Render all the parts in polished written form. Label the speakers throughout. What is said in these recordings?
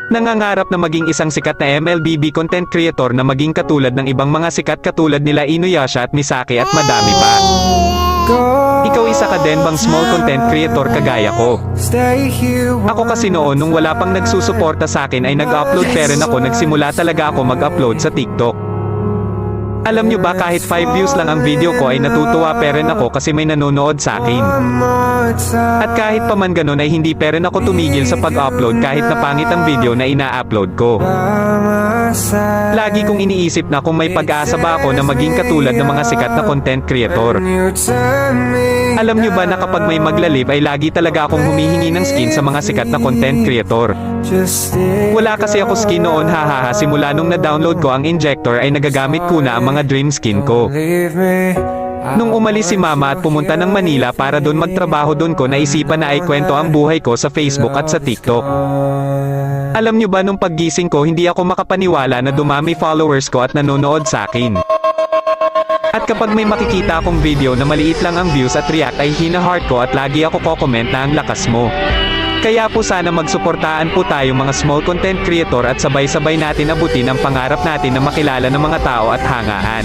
Speaker 1: Nangangarap na maging isang sikat na MLBB content creator na maging katulad ng ibang mga sikat katulad nila Inuyasha at Misaki at madami pa. Ikaw isa ka din bang small content creator kagaya ko? Ako kasi noon nung wala pang nagsusuporta sa akin ay nag-upload pero ako nagsimula talaga ako mag-upload sa TikTok. Alam nyo ba kahit 5 views lang ang video ko ay natutuwa pa rin ako kasi may nanonood sa akin. At kahit pa man ganun ay hindi pa rin ako tumigil sa pag-upload kahit na pangit ang video na ina-upload ko. Lagi kong iniisip na kung may pag-asa ba ako na maging katulad ng mga sikat na content creator. Alam nyo ba na kapag may magla-live ay lagi talaga akong humihingi ng skin sa mga sikat na content creator. Wala kasi ako skin noon hahaha simula nung na-download ko ang injector ay nagagamit ko na ang mga dream skin ko. Nung umalis si mama at pumunta ng Manila para doon magtrabaho doon ko naisipan na ay kwento ang buhay ko sa Facebook at sa TikTok. Alam nyo ba nung paggising ko hindi ako makapaniwala na dumami followers ko at nanonood sa akin. At kapag may makikita akong video na maliit lang ang views at react ay hina-heart ko at lagi ako ko-comment na ang lakas mo. Kaya po sana magsuportaan po tayo mga small content creator at sabay-sabay natin abutin ang pangarap natin na makilala ng mga tao at hangaan.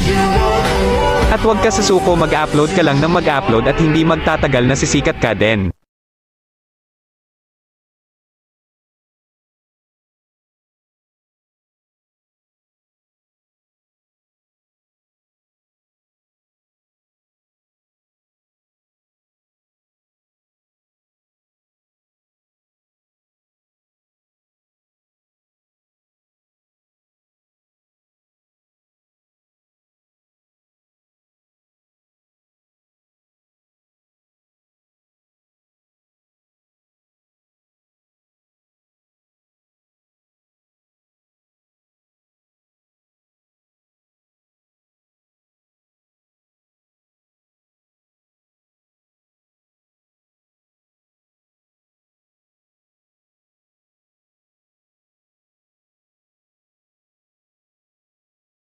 Speaker 1: At huwag ka sasuko mag-upload ka lang ng mag-upload at hindi magtatagal na sisikat ka din.